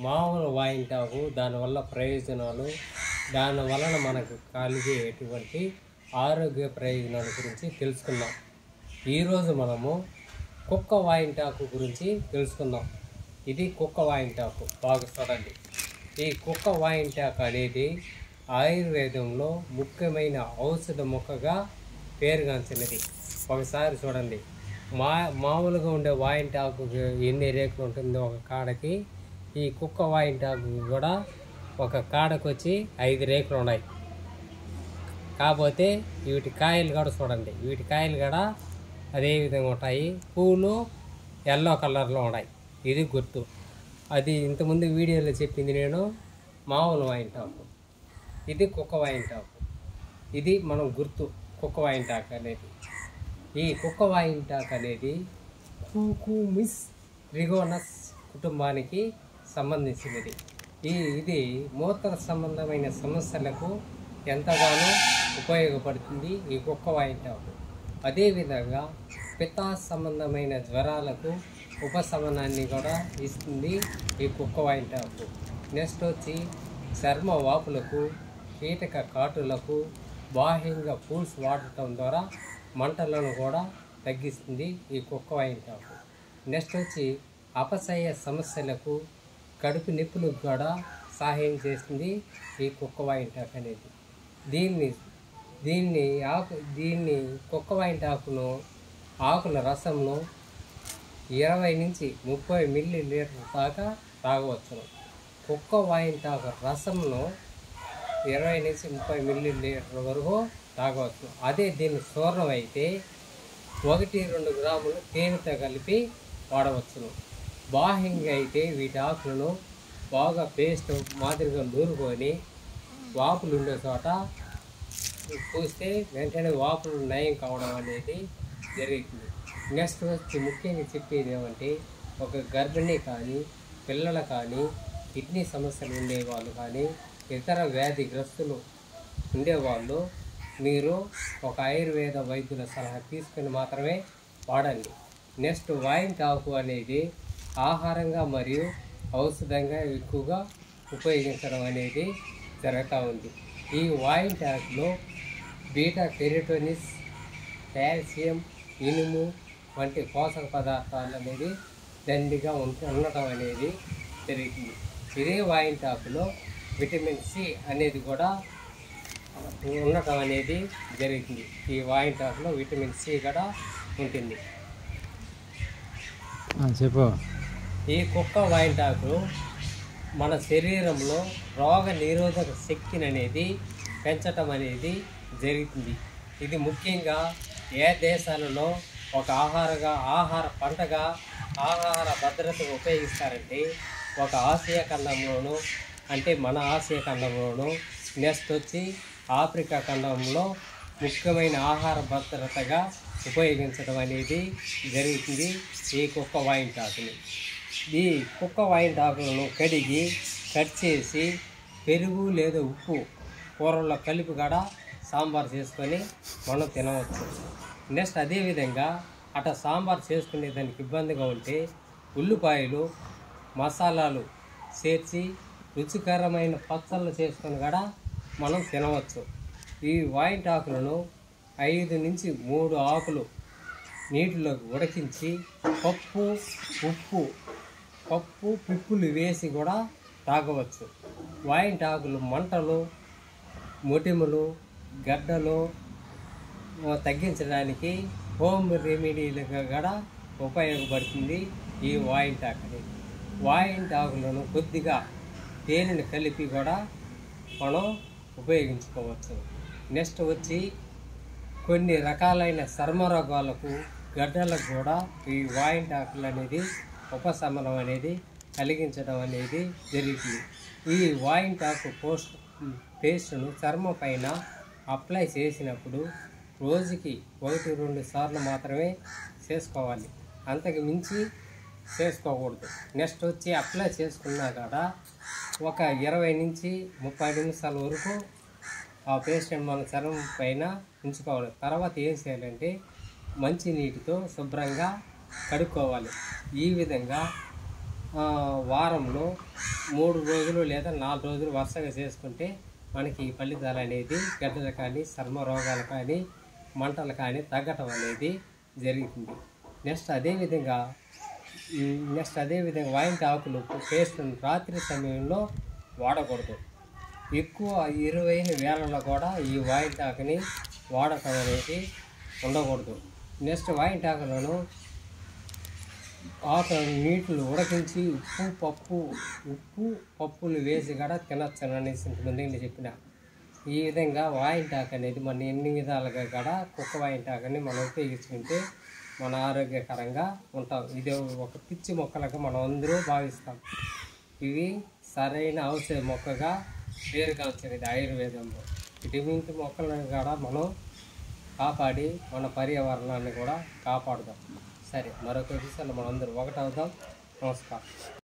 మామూలు వాయింటాకు దానివల్ల ప్రయోజనాలు, దాని వలన మనకు కలిగేటువంటి ఆరోగ్య ప్రయోజనాల గురించి తెలుసుకుందాం. ఈరోజు మనము కుక్క వాయింటాకు గురించి తెలుసుకుందాం. ఇది కుక్క వాయింటాకు, బాగా చూడండి. ఈ కుక్క వాయింటాకు అనేది ఆయుర్వేదంలో ముఖ్యమైన ఔషధ మొక్కగా పేరుగాంచినది. ఒకసారి చూడండి, మామూలుగా ఉండే వాయింటాకు ఎన్ని రేకులు ఉంటుందో ఒక కాడకి, ఈ కుక్క వాయింటాకు కూడా ఒక కాడకు వచ్చి 5 రేకులు ఉన్నాయి. కాకపోతే వీటి కాయలు కూడా చూడండి, వీటి కాయలు కూడా అదే విధంగా ఉంటాయి. పూలు ఎల్లో కలర్లో ఉన్నాయి. ఇది గుర్తు. అది ఇంతకుముందు వీడియోలో చెప్పింది నేను మామూలు వాయింటాకు, ఇది కుక్క వాయింటాకు. ఇది మనం గుర్తు కుక్క వాయింటాకు అనేది. ఈ కుక్క వాయింటాకు అనేది కుకుమిస్ ట్రిగోనస్ కుటుంబానికి సంబంధించినది. ఇది మూత్ర సంబంధమైన సమస్యలకు ఎంతగానో ఉపయోగపడుతుంది ఈ కుక్క వాయింటాకు. అదేవిధంగా పిత్త సంబంధమైన జ్వరాలకు ఉపశమనాన్ని కూడా ఇస్తుంది ఈ కుక్క వాయింటాకు. నెక్స్ట్ వచ్చి చర్మ వాపులకు, కీటక కాటులకు బాహ్యంగా పూల్స్ వాడటం ద్వారా మంటలను కూడా తగ్గిస్తుంది ఈ కుక్క వాయింటాకు. నెక్స్ట్ వచ్చి అపచయ సమస్యలకు, కడుపు నొప్పులకు కూడా సహాయం చేస్తుంది ఈ కుక్క వాయింటాకు అనేది. దీన్ని కుక్క వాయింటాకును ఆకుల రసంను 20 నుంచి 30 మిల్లీలీటర్ దాకా తాగవచ్చును. కుక్క వాయింటాకు రసంను 20 నుంచి 30 మిల్లీలీటర్ వరకు తాగవచ్చు. అదే దీన్ని చూర్ణం అయితే 1-2 గ్రాములు తేనెతో కలిపి వాడవచ్చును. బాహ్యంగా అయితే వీటి ఆకులను బాగా పేస్ట్ మాదిరిగా నూరుకొని వాపులు ఉండే చోట పూస్తే వెంటనే వాపులు నయం కావడం అనేది జరుగుతుంది. నెక్స్ట్ వచ్చి ముఖ్యంగా చెప్పేది ఏమంటే, ఒక గర్భిణి కానీ, పిల్లలు కానీ, కిడ్నీ సమస్యలు ఉండేవాళ్ళు కానీ, ఇతర వ్యాధిగ్రస్తులు ఉండేవాళ్ళు మీరు ఒక ఆయుర్వేద వైద్యుల సలహా తీసుకొని మాత్రమే వాడండి. నెక్స్ట్ వాయింటాకు అనేది ఆహారంగా మరియు ఔషధంగా ఎక్కువగా ఉపయోగించడం అనేది జరుగుతూ ఉంది. ఈ వాయింటాకులో బీటా కెరోటినిన్, కాల్షియం, ఇనుము వంటి పోషక పదార్థాలు అనేది దండిగా ఉండటం అనేది జరుగుతుంది. ఇదే వాయింటాకులో విటమిన్ సి అనేది కూడా ఉండటం అనేది జరుగుతుంది. ఈ వాయింటాకులో విటమిన్ సి కూడా ఉంటుంది. చెప్పు. ఈ కుక్క వాయింటాకు మన శరీరంలో రోగ నిరోధక శక్తిని అనేది పెంచటం అనేది జరుగుతుంది. ఇది ముఖ్యంగా ఏ దేశాలలో ఒక ఆహార పంటగా ఆహార భద్రతకు ఉపయోగిస్తారంటే, ఒక ఆసియా ఖండంలోను, అంటే మన ఆసియా ఖండంలోను, నెక్స్ట్ వచ్చి ఆఫ్రికా ఖండంలో ముఖ్యమైన ఆహార భద్రతగా ఉపయోగించడం అనేది జరుగుతుంది ఈ కుక్క వాయింటాకుని. ఈ కుక్క వాయింటాకులను కడిగి కట్ చేసి పెరుగు లేదా ఉప్పు కూరల్లో కలిపి కూడా సాంబార్ చేసుకొని మనం తినవచ్చు. నెక్స్ట్ అదేవిధంగా సాంబార్ చేసుకునే దానికి ఇబ్బందిగా ఉంటే ఉల్లిపాయలు, మసాలాలు చేర్చి రుచికరమైన పచ్చళ్ళు చేసుకొని కూడా మనం తినవచ్చు. ఈ వాయింటాకులను 5 నుంచి 3 ఆకులు నీటిలోకి ఉడికించి పప్పు పిప్పులు వేసి కూడా తాగవచ్చు. వాయింటాకులు మంటలు, మొటిమలు, గడ్డలు తగ్గించడానికి హోమ్ రెమెడీలుగా కూడా ఉపయోగపడుతుంది ఈ వాయింటాకు అనేది. వాయింటాకులను కొద్దిగా తేనెను కలిపి కూడా మనం ఉపయోగించుకోవచ్చు. నెక్స్ట్ వచ్చి కొన్ని రకాలైన చర్మ రోగాలకు, గడ్డలకు కూడా ఈ వాయింటాకులు అనేది ఉపశమనం అనేది కలిగించడం అనేది జరుగుతుంది. ఈ వాయింటాకు పేస్ట్ను చర్మం పైన అప్లై చేసినప్పుడు రోజుకి 1-2 సార్లు మాత్రమే చేసుకోవాలి, అంతకు మించి చేసుకోకూడదు. నెక్స్ట్ వచ్చి అప్లై చేసుకున్నా కూడా ఒక 20 నుంచి 30 నిమిషాల వరకు ఆ పేస్ట్ మన చర్మం పైన ఉంచుకోవాలి. తర్వాత ఏం చేయాలంటే మంచి నీటితో శుభ్రంగా కడుక్కోవాలి. ఈ విధంగా వారంలో 3 రోజులు లేదా 4 రోజులు వరుసగా చేసుకుంటే మనకి ఈ ఫలితాలు అనేది గడ్డలు కానీ చర్మ రోగాలు కానీ మంటలు కానీ తగ్గటం అనేది జరుగుతుంది. నెక్స్ట్ అదేవిధంగా వాయింటి ఆకులు పేస్ట్ను రాత్రి సమయంలో వాడకూడదు. ఎక్కువ ఇరువైన వేళల్లో కూడా ఈ వాయింటి ఆకుని వాడటం అనేది ఉండకూడదు. నెక్స్ట్ వాయింటి ఆకులను నీటిలో ఉడకించి ఉప్పు పప్పులు వేసి కూడా తినచ్చు అనేసి ఇంతకుముందు నేను చెప్పిన. ఈ విధంగా వాయింటాకు అనేది మన ఎన్ని విధాలుగా కూడా కుక్క వాయింటాకుని మనం ఉపయోగించుకుంటే మన ఆరోగ్యకరంగా ఉంటాం. ఇది ఒక పిచ్చి మొక్కలుగా మనం అందరూ భావిస్తాం. ఇవి సరైన ఔషధ మొక్కగా పేరుగాంచినది ఆయుర్వేదంలో. ఇటువంటి మొక్కలను కూడా మనం కాపాడి మన పర్యావరణాన్ని కూడా కాపాడుదాం. సరే, మరొక విషయంలో మనందరూ ఒకటవుదాం. నమస్కారం.